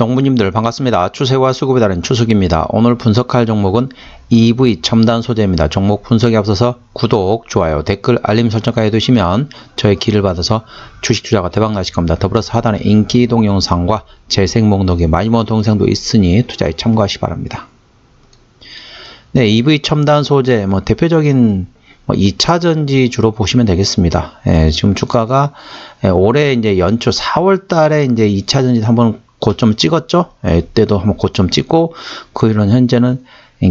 농부님들 반갑습니다. 추세와 수급에 따른 추석입니다. 오늘 분석할 종목은 EV 첨단 소재입니다. 종목 분석에 앞서서 구독, 좋아요, 댓글, 알림 설정까지 해두시면 저의 길을 받아서 주식 투자가 대박 나실 겁니다. 더불어서 하단에 인기 동영상과 재생 목록에 많이 모은 동영상도 있으니 투자에 참고하시기 바랍니다. 네, EV 첨단 소재 대표적인 2차전지 주로 보시면 되겠습니다. 지금 주가가 올해 이제 연초 4월 달에 이제 2차전지 한번 고점 찍었죠. 이때도 한번 고점 찍고 그 이후로는 현재는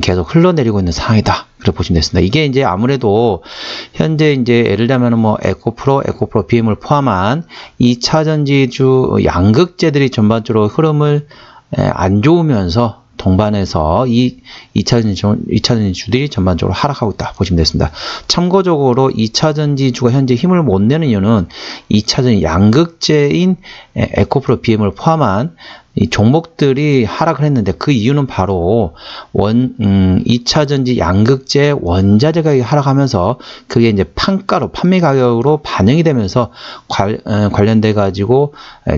계속 흘러내리고 있는 상황이다. 그렇게 보시면 되겠습니다. 이게 이제 아무래도 현재 이제 예를 들면 에코프로 BM을 포함한 2차전지주 양극재들이 전반적으로 흐름을 안 좋으면서 동반해서 이 2차전지 주들이 전반적으로 하락하고 있다 보시면 되겠습니다. 참고적으로 2차전지 주가 현재 힘을 못 내는 이유는 2차전지 양극재인 에코프로 BM을 포함한 이 종목들이 하락을 했는데 그 이유는 바로 2차전지 양극재 원자재 가격이 하락하면서 그게 이제 판가로 판매 가격으로 반영이 되면서 관련돼 가지고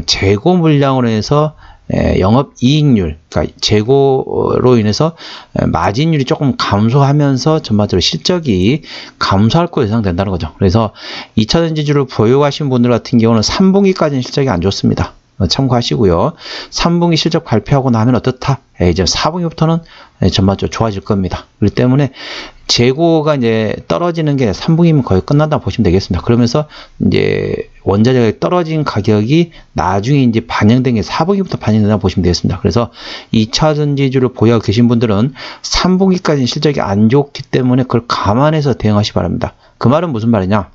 재고 물량으로 해서 영업 이익률, 그러니까 재고로 인해서 마진율이 조금 감소하면서 전반적으로 실적이 감소할 것으로 예상된다는 거죠. 그래서 2차전지주를 보유하신 분들 같은 경우는 3분기까지는 실적이 안 좋습니다. 참고하시고요. 3분기 실적 발표하고 나면 어떻다? 이제 4분기부터는 전반적으로 좋아질 겁니다. 그렇기 때문에 재고가 이제 떨어지는 게 3분기면 거의 끝난다 보시면 되겠습니다. 그러면서 이제 원자재가 떨어진 가격이 나중에 이제 반영된 게 4분기부터 반영된다 보시면 되겠습니다. 그래서 2차전지주를 보유하고 계신 분들은 3분기까지는 실적이 안 좋기 때문에 그걸 감안해서 대응하시기 바랍니다. 그 말은 무슨 말이냐?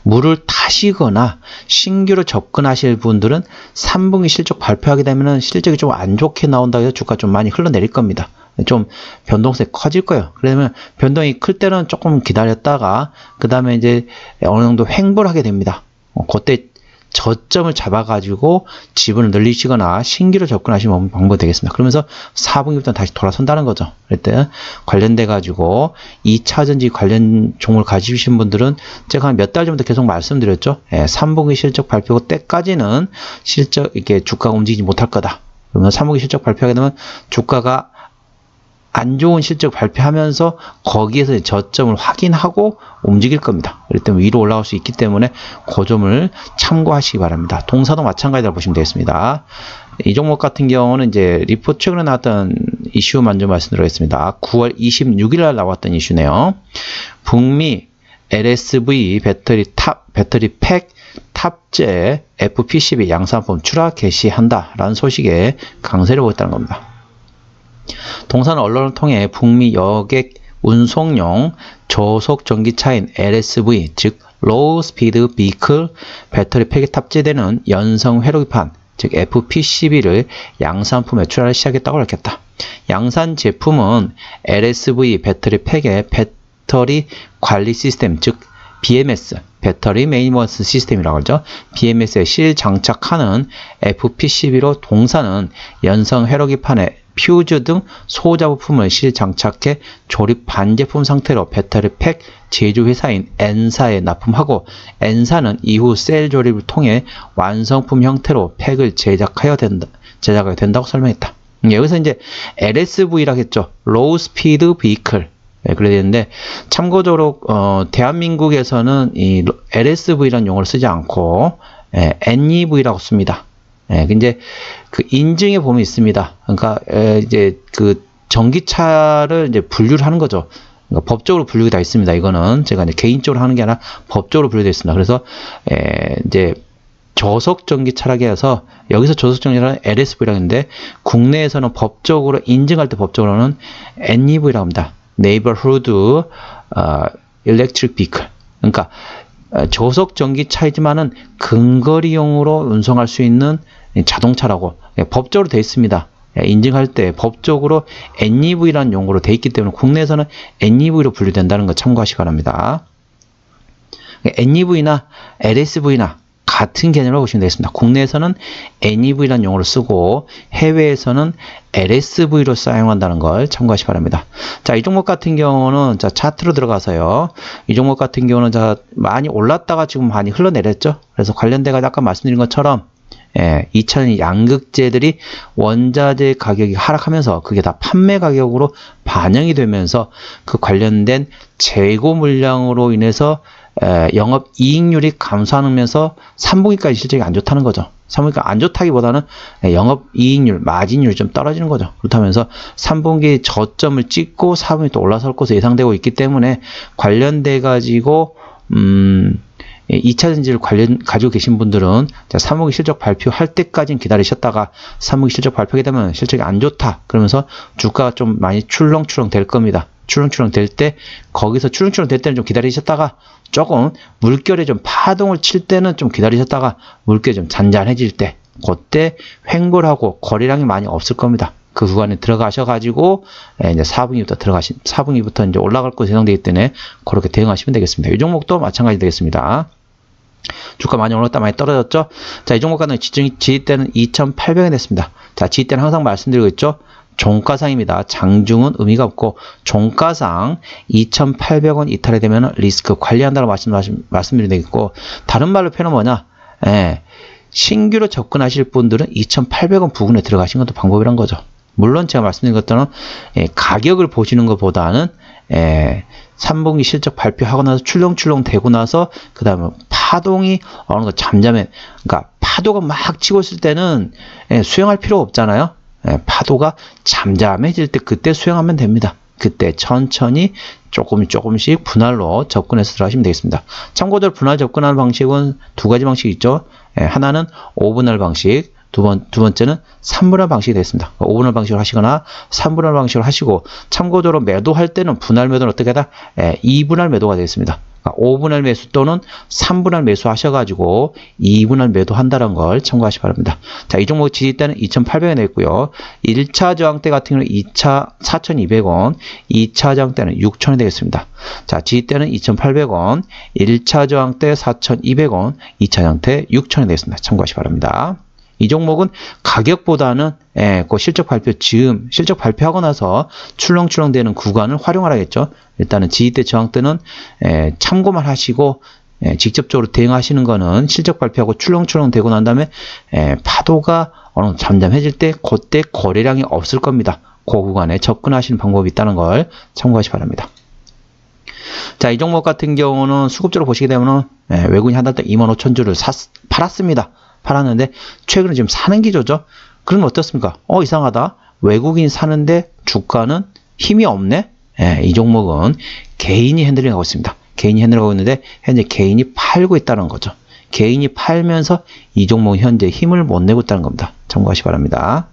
물을 타시거나 신규로 접근하실 분들은 3분기 실적 발표하게 되면 실적이 좀 안 좋게 나온다 해서 주가 좀 많이 흘러내릴 겁니다. 좀 변동성이 커질 거예요. 그러면 변동이 클 때는 조금 기다렸다가 그 다음에 이제 어느 정도 횡보를 하게 됩니다. 그때 저점을 잡아가지고 지분을 늘리시거나 신규로 접근하시면 방법이 되겠습니다. 그러면서 4분기부터 다시 돌아선다는 거죠. 그럴 때 관련돼 가지고 2차전지 관련 종목을 가지신 분들은 제가 한 몇 달 전부터 계속 말씀드렸죠. 3분기 실적 발표 때까지는 실적 이렇게 주가가 움직이지 못할 거다. 그러면 3분기 실적 발표하게 되면 주가가 안 좋은 실적 발표하면서 거기에서 저점을 확인하고 움직일 겁니다. 그렇기 때문에 위로 올라갈 수 있기 때문에 그 점을 참고하시기 바랍니다. 동사도 마찬가지라고 보시면 되겠습니다. 이 종목 같은 경우는 이제 리포트 최근에 나왔던 이슈 먼저 말씀드리겠습니다. 9월 26일 날 나왔던 이슈네요. 북미 LSV 배터리 팩 탑재 FP12 양산품 출하 개시한다라는 소식에 강세를 보였다는 겁니다. 동사는 언론을 통해 북미 여객 운송용 저속 전기차인 LSV, 즉 Low Speed Vehicle 배터리 팩에 탑재되는 연성 회로기판, 즉 FP12를 양산품에 출하를 시작했다고 밝혔다. 양산 제품은 LSV 배터리 팩에 배터리 관리 시스템, 즉 BMS, 배터리 메인터넌스 시스템이라고 하죠. BMS에 실장착하는 FP12로 동사는 연성 회로기판에 퓨즈 등 소자 부품을 실장착해 조립 반제품 상태로 배터리 팩 제조 회사인 N사에 납품하고 N사는 이후 셀 조립을 통해 완성품 형태로 팩을 제작하게 된다고 설명했다. 여기서 이제 LSV라고 했죠. Low Speed Vehicle. 그래야 되는데 참고적으로 대한민국에서는 이 LSV라는 용어를 쓰지 않고 NEV라고 씁니다. 근데 그 인증에 보면 있습니다. 그러니까 이제 그 전기차를 이제 분류를 하는 거죠. 그러니까 법적으로 분류가 다 있습니다. 이거는 제가 이제 개인적으로 하는 게 아니라 법적으로 분류되어 있습니다. 그래서 이제 저속 전기차라고 해서 여기서 저속 전기차는 LSV라고 하는데 국내에서는 법적으로 인증할 때 법적으로는 NEV라고 합니다. Neighborhood Electric Vehicle. 그러니까 저속 전기차이지만은 근거리용으로 운송할 수 있는 자동차라고 법적으로 되어 있습니다. 인증할 때 법적으로 NEV라는 용어로 되어 있기 때문에 국내에서는 NEV로 분류된다는 거 참고하시기 바랍니다. NEV나 LSV나 같은 개념으로 보시면 되겠습니다. 국내에서는 NEV라는 용어를 쓰고 해외에서는 LSV로 사용한다는 걸 참고하시기 바랍니다. 자, 이 종목 같은 경우는 자, 차트로 들어가서요. 이 종목 같은 경우는 자, 많이 올랐다가 지금 많이 흘러내렸죠. 그래서 관련돼가 아까 말씀드린 것처럼 2차전지 양극재들이 원자재 가격이 하락하면서 그게 다 판매 가격으로 반영이 되면서 그 관련된 재고 물량으로 인해서 영업 이익률이 감소하면서 3분기까지 실적이 안 좋다는 거죠. 3분기가 안 좋다기보다는 영업 이익률, 마진율이 좀 떨어지는 거죠. 그렇다면서 3분기 저점을 찍고 4분기 또 올라설 것으로 예상되고 있기 때문에 관련돼 가지고 2차 전지를 가지고 계신 분들은 3분기 실적 발표할 때까지는 기다리셨다가 3분기 실적 발표하게 되면 실적이 안 좋다. 그러면서 주가가 좀 많이 출렁출렁 될 겁니다. 출렁출렁 될 때, 거기서 출렁출렁 될 때는 좀 기다리셨다가 조금 물결에 좀 파동을 칠 때는 좀 기다리셨다가 물결이 좀 잔잔해질 때, 그때 횡보를 하고 거래량이 많이 없을 겁니다. 그 구간에 들어가셔가지고 이제 4분기부터 이제 올라갈 것으로 예상되기 때문에 그렇게 대응하시면 되겠습니다. 이 종목도 마찬가지 되겠습니다. 주가 많이 올랐다 많이 떨어졌죠. 자, 이 종목 같은 지지대는 2,800원 됐습니다. 자, 지지대는 항상 말씀드리고 있죠. 종가상입니다. 장중은 의미가 없고 종가상 2,800원 이탈이 되면 리스크 관리한다고 말씀드리면 되겠고, 다른 말로 표현은 뭐냐? 신규로 접근하실 분들은 2,800원 부근에 들어가시는 것도 방법이란 거죠. 물론 제가 말씀드린 것처럼 가격을 보시는 것보다는 3분기 실적 발표하고 나서 출렁출렁 되고 나서 그 다음에 파동이 어느 정도 잠잠해, 그러니까 파도가 막 치고 있을 때는 수영할 필요 없잖아요. 파도가 잠잠해질 때 그때 수영하면 됩니다. 그때 천천히 조금씩 분할로 접근해서 들어가시면 되겠습니다. 참고적으로 분할 접근하는 방식은 두 가지 방식이 있죠. 하나는 5분할 방식, 두 번째는 3분할 방식이 되겠습니다. 5분할 방식으로 하시거나 3분할 방식으로 하시고, 참고적으로 매도할 때는 분할 매도는 어떻게 하다? 2분할 매도가 되겠습니다. 5분할 매수 또는 3분할 매수 하셔가지고 2분할 매도한다는 걸 참고하시기 바랍니다. 자, 이 종목 지지대는 2,800원 됐고요. 1차 저항대 같은 경우는 4,200원, 2차 저항대는 6,000원 되겠습니다. 자, 지지대는 2,800원, 1차 저항대 4,200원, 2차 저항대 6,000원 되겠습니다. 참고하시기 바랍니다. 이 종목은 가격보다는 그 실적 발표하고 나서 출렁출렁 되는 구간을 활용하라겠죠. 일단은 지지대 저항대는 참고만 하시고 직접적으로 대응하시는 거는 실적 발표하고 출렁출렁 되고 난 다음에 파도가 어느 정도 잠잠해질 때 그때 거래량이 없을 겁니다. 그 구간에 접근하시는 방법이 있다는 걸 참고하시기 바랍니다. 자, 이 종목 같은 경우는 수급적으로 보시게 되면 외국인이 한 달 때 25,000주를 팔았습니다. 팔았는데 최근에 지금 사는 기조죠. 그러면 어떻습니까? 이상하다. 외국인 사는데 주가는 힘이 없네. 이 종목은 개인이 핸들링하고 있습니다. 개인이 핸들링하고 있는데 현재 개인이 팔고 있다는 거죠. 개인이 팔면서 이 종목은 현재 힘을 못 내고 있다는 겁니다. 참고하시기 바랍니다.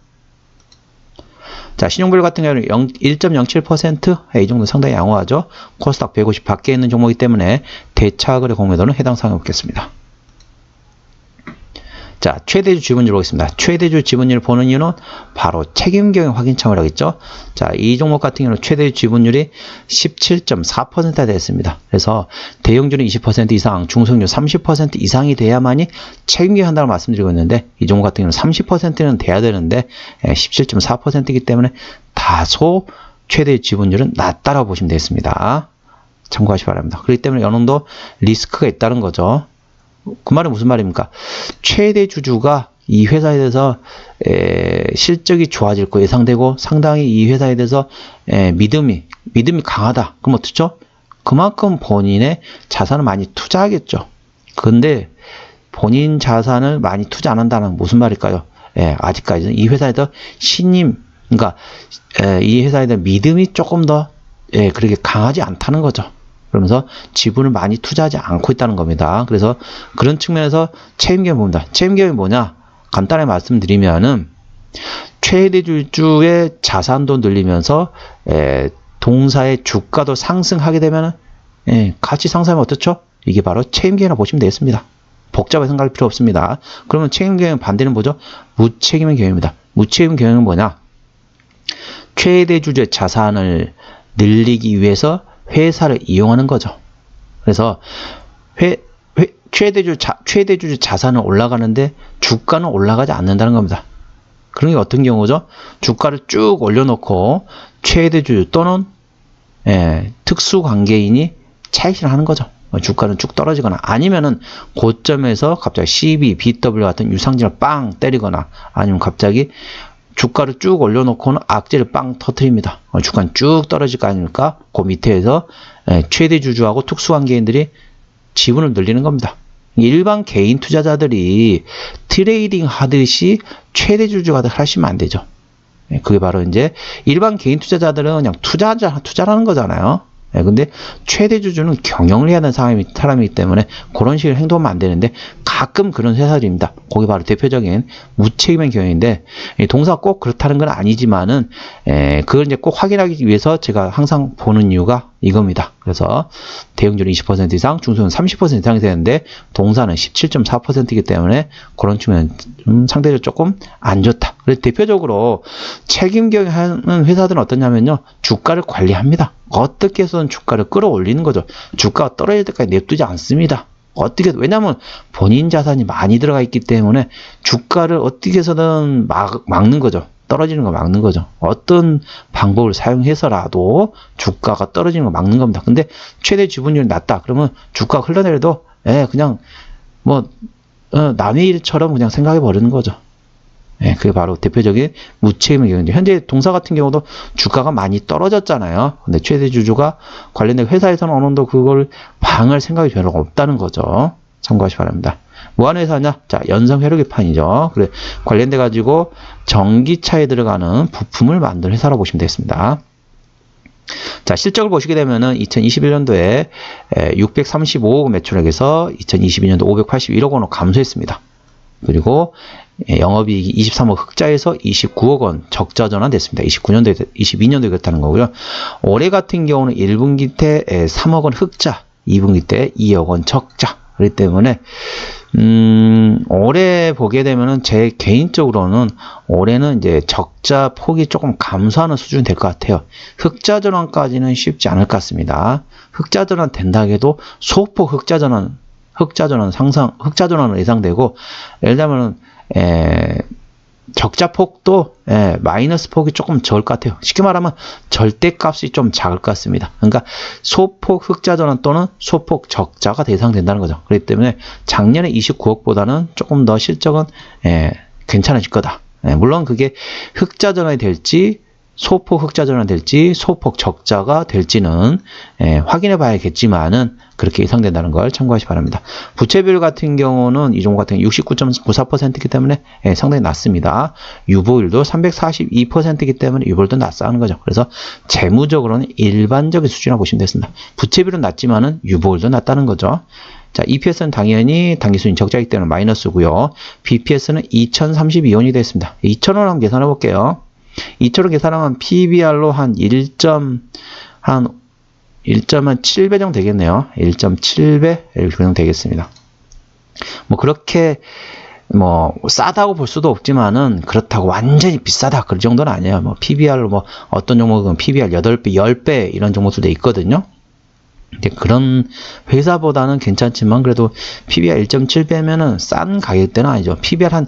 자, 신용별 같은 경우는 1.07%, 이 정도는 상당히 양호하죠. 코스닥 150 밖에 있는 종목이기 때문에 대차거래 공매도는 해당 사항이 없겠습니다. 자, 최대주 지분율 보겠습니다. 최대주 지분율을 보는 이유는 바로 책임경영 확인참을 하겠죠. 자, 이 종목 같은 경우는 최대주 지분율이 17.4%가 되었습니다. 그래서 대형주는 20% 이상, 중소형주 30% 이상이 돼야만이 책임경영 한다고 말씀드리고 있는데, 이 종목 같은 경우는 30%는 돼야 되는데 17.4%이기 때문에 다소 최대주 지분율은 낮다라고 보시면 되겠습니다. 참고하시기 바랍니다. 그렇기 때문에 어느 정도 리스크가 있다는 거죠. 그 말은 무슨 말입니까? 최대 주주가 이 회사에 대해서 실적이 좋아질 거 예상되고 상당히 이 회사에 대해서 믿음이 강하다. 그럼 어떻죠? 그만큼 본인의 자산을 많이 투자하겠죠. 근데 본인 자산을 많이 투자 안 한다는 무슨 말일까요? 아직까지는 이 회사에 대해서 그러니까 이 회사에 대한 믿음이 조금 더 그렇게 강하지 않다는 거죠. 그러면서 지분을 많이 투자하지 않고 있다는 겁니다. 그래서 그런 측면에서 책임경영을 봅니다. 책임경영이 뭐냐? 간단하게 말씀드리면은 최대주주의 자산도 늘리면서 동사의 주가도 상승하게 되면 같이 상승하면 어떻죠? 이게 바로 책임경영이라고 보시면 되겠습니다. 복잡하게 생각할 필요 없습니다. 그러면 책임경영 반대는 뭐죠? 무책임한 경영입니다. 무책임한 경영은 뭐냐? 최대주주의 자산을 늘리기 위해서 회사를 이용하는 거죠. 그래서 최대주주 자산은 올라가는데 주가는 올라가지 않는다는 겁니다. 그런 게 어떤 경우죠? 주가를 쭉 올려놓고 최대주주 또는 특수관계인이 차익실현하는 거죠. 주가는 쭉 떨어지거나 아니면은 고점에서 갑자기 CB, BW 같은 유상증을 빵 때리거나 아니면 갑자기 주가를 쭉 올려놓고는 악재를 빵 터트립니다. 주가는 쭉 떨어질 거 아닙니까? 그 밑에서 최대 주주하고 특수관계인들이 지분을 늘리는 겁니다. 일반 개인 투자자들이 트레이딩 하듯이 최대 주주가 하시면 안 되죠. 그게 바로 이제 일반 개인 투자자들은 그냥 투자라는 거잖아요. 근데 최대 주주는 경영을 해야 하는 사람이기 때문에 그런 식으로 행동하면 안 되는데 가끔 그런 회사들입니다. 거기 바로 대표적인 무책임한 경영인데 동사 꼭 그렇다는 건 아니지만은 그걸 이제 꼭 확인하기 위해서 제가 항상 보는 이유가 이겁니다. 그래서 대형주는 20% 이상, 중소는 30% 이상이 되는데 동사는 17.4%이기 때문에 그런 측면은 상대적으로 조금 안 좋다. 그래서 대표적으로 책임 경영하는 회사들은 어떠냐면요. 주가를 관리합니다. 어떻게 해서든 주가를 끌어올리는 거죠. 주가가 떨어질 때까지 냅두지 않습니다. 왜냐면 본인 자산이 많이 들어가 있기 때문에 주가를 어떻게 해서든 막는 거죠. 떨어지는 거 막는 거죠. 어떤 방법을 사용해서라도 주가가 떨어지는 거 막는 겁니다. 근데 최대 지분율이 낮다. 그러면 주가가 흘러내려도 그냥 남의 일처럼 그냥 생각해 버리는 거죠. 그게 바로 대표적인 무책임한 경우인데 현재 동사 같은 경우도 주가가 많이 떨어졌잖아요. 근데 최대 주주가 관련된 회사에서는 어느 정도 그걸 방어할 생각이 별로 없다는 거죠. 참고하시기 바랍니다. 뭐 하는 회사냐? 자, 연성회로기판이죠. 그래 관련돼 가지고 전기차에 들어가는 부품을 만드는 회사라고 보시면 되겠습니다. 자, 실적을 보시게 되면은 2021년도에 635억 매출액에서 2022년도 581억 원으로 감소했습니다. 그리고 영업이익이 23억 흑자에서 29억 원 적자 전환됐습니다. 22년도에 그렇다는 거고요. 올해 같은 경우는 1분기 때 3억 원 흑자, 2분기 때 2억 원 적자. 그렇기 때문에 올해 보게 되면은 제 개인적으로는 올해는 이제 적자 폭이 조금 감소하는 수준이 될 것 같아요. 흑자 전환까지는 쉽지 않을 것 같습니다. 흑자 전환 된다 해도 소폭 흑자 전환은 예상되고, 예를 들면 적자 폭도 마이너스 폭이 조금 적을 것 같아요. 쉽게 말하면 절대값이 좀 작을 것 같습니다. 그러니까 소폭 흑자 전환 또는 소폭 적자가 예상된다는 거죠. 그렇기 때문에 작년에 29억보다는 조금 더 실적은 괜찮아질 거다. 물론 그게 흑자 전환이 될지 소폭 흑자 전환이 될지 소폭 적자가 될지는 확인해 봐야겠지만은 그렇게 예상된다는 걸 참고하시기 바랍니다. 부채비율 같은 경우는 이 종목 같은 경우 69.94%이기 때문에 상당히 낮습니다. 유보율도 342%이기 때문에 유보율도 낮다는 거죠. 그래서 재무적으로는 일반적인 수준이라고 보시면 되겠습니다. 부채비율은 낮지만은 유보율도 낮다는 거죠. 자, EPS는 당연히 당기순이 적자이기 때문에 마이너스고요. BPS는 2032원이 됐습니다. 2,000원 한번 계산해 볼게요. 2,000원 계산하면 PBR로 한 1.7배 정도 되겠네요. 1.7배 이렇게 정도 되겠습니다. 그렇게 싸다고 볼 수도 없지만은 그렇다고 완전히 비싸다 그런 정도는 아니에요. PBR로 어떤 종목은 PBR 8배, 10배 이런 종목들도 있거든요. 그런 회사보다는 괜찮지만 그래도 PBR 1.7배면은 싼 가격대는 아니죠. PBR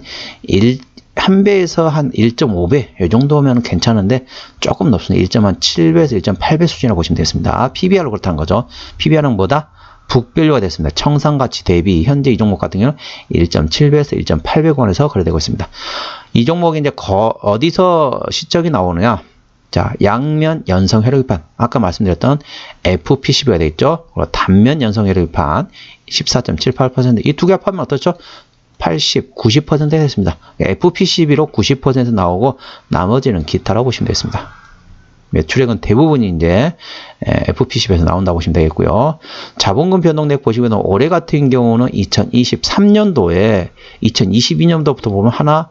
한 배에서 한 1.5배 이 정도면 괜찮은데 조금 높습니다. 1.7배에서 1.8배 수준이라고 보시면 되겠습니다. PBR로 그렇다는 거죠. PBR은 뭐다? 북밸류가 됐습니다. 청산가치 대비 현재 이 종목 같은 경우는 1.7배에서 1.8배권에서 거래되고 있습니다. 이 종목이 이제 어디서 시적이 나오느냐? 자, 양면 연성 회로기판 아까 말씀드렸던 FPCB가 되겠죠. 단면 연성 회로기판 14.78% 이 두 개 합하면 어떻죠? 80, 90% 됐습니다. FPCB로 90% 나오고 나머지는 기타라고 보시면 되겠습니다. 매출액은 대부분이 이제 FPCB에서 나온다고 보시면 되겠고요. 자본금 변동액 보시면 올해 같은 경우는 2023년도에 2022년도부터 보면 하나,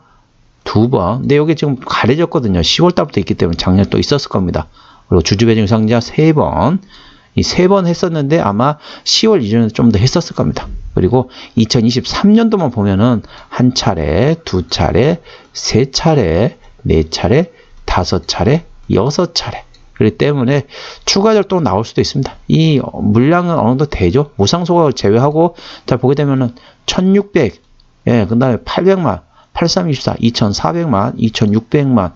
두 번. 근데 여기 지금 가려졌거든요. 10월 달부터 있기 때문에 작년에 또 있었을 겁니다. 그리고 주주배정 상자 3번. 이 3번 했었는데 아마 10월 이전에 좀 더 했었을 겁니다. 그리고 2023년도만 보면은 한 차례, 두 차례, 세 차례, 네 차례, 다섯 차례, 여섯 차례. 그렇기 때문에 추가적으로 또 나올 수도 있습니다. 이 물량은 어느 정도 되죠. 무상소각을 제외하고 자 보게 되면은 1600, 그 다음에 800만, 8324, 2400만, 2600만,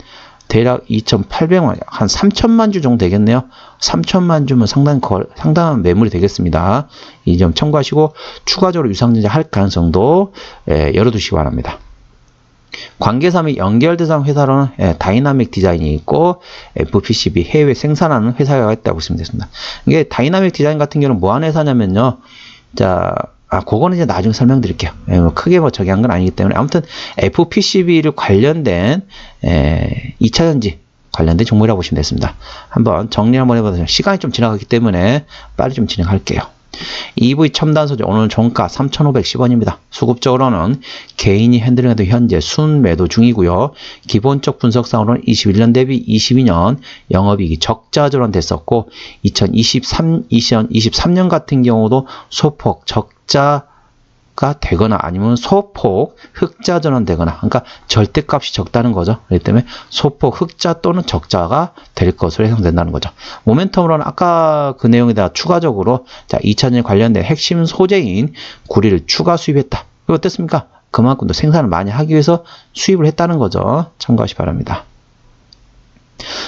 대략 2,800만, 한 3천만 주 정도 되겠네요. 3천만 주면 상당한 매물이 되겠습니다. 이 점 참고하시고 추가적으로 유상증자 할 가능성도 열어두시기 바랍니다. 관계사 및 연결 대상 회사로는 다이나믹 디자인이 있고 FPCB 해외 생산하는 회사가 있다고 보시면 되겠습니다. 이게 다이나믹 디자인 같은 경우는 뭐 하는 회사냐면요. 자, 그거는 이제 나중에 설명드릴게요. 크게 뭐 저기 한 건 아니기 때문에 아무튼 FPCB를 관련된 2차전지 관련된 종목이라고 보시면 되겠습니다. 한번 정리 한번 해보세요. 시간이 좀 지나갔기 때문에 빨리 좀 진행할게요. EV 첨단 소재 오늘 종가 3,510원입니다. 수급적으로는 개인이 핸들링해도 현재 순매도 중이고요. 기본적 분석상으로는 21년 대비 22년 영업이익이 적자 전환됐었고 2023년 같은 경우도 소폭 적자가 되거나 아니면 소폭 흑자 전환되거나 그러니까 절대값이 적다는 거죠. 그렇기 때문에 소폭 흑자 또는 적자가 될 것으로 예상된다는 거죠. 모멘텀으로는 아까 그 내용에다가 추가적으로 자 2000년 관련된 핵심 소재인 구리를 추가 수입했다. 이거 어떻습니까? 그만큼 더 생산을 많이 하기 위해서 수입을 했다는 거죠. 참고하시기 바랍니다.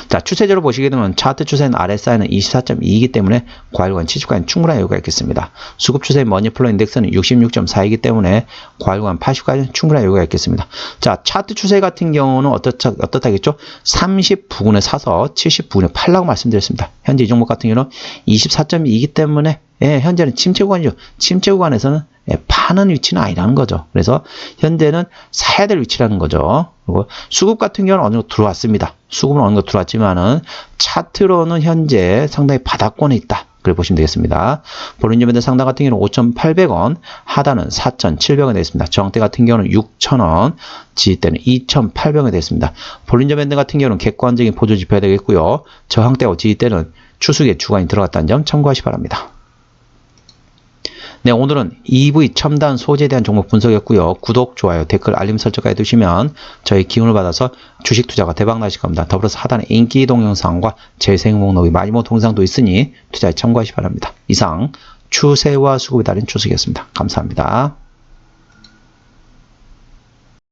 자, 추세적으로 보시게 되면 차트 추세는 RSI는 24.2이기 때문에 과일관 70까지는 충분한 여유가 있겠습니다. 수급 추세의 머니플로 인덱스는 66.4이기 때문에 과일관 80까지는 충분한 여유가 있겠습니다. 자, 차트 추세 같은 경우는 어떻다겠죠? 30 부근에 사서 70 부근에 팔라고 말씀드렸습니다. 현재 이 종목 같은 경우는 24.2이기 때문에 현재는 침체 구간이죠. 침체 구간에서는 파는 위치는 아니라는 거죠. 그래서 현재는 사야 될 위치라는 거죠. 그리고 수급 같은 경우는 어느 정도 들어왔습니다. 수급은 어느 정도 들어왔지만은 차트로는 현재 상당히 바닥권에 있다. 그래 보시면 되겠습니다. 볼린저 밴드 상단 같은 경우는 5,800원, 하단은 4,700원 되겠습니다. 저항대 같은 경우는 6,000원, 지지대는 2,800원 되겠습니다. 볼린저 밴드 같은 경우는 객관적인 보조 지표가 되겠고요. 저항대와 지지대는 추수의 주간이 들어갔다는 점 참고하시기 바랍니다. 네, 오늘은 EV 첨단 소재에 대한 종목 분석이었고요. 구독, 좋아요, 댓글, 알림 설정까지 해두시면 저희 기운을 받아서 주식 투자가 대박 나실 겁니다. 더불어서 하단에 인기 동영상과 재생 목록이 마지막 동영상도 있으니 투자에 참고하시기 바랍니다. 이상 추세와 수급에 달인 추석이었습니다. 감사합니다.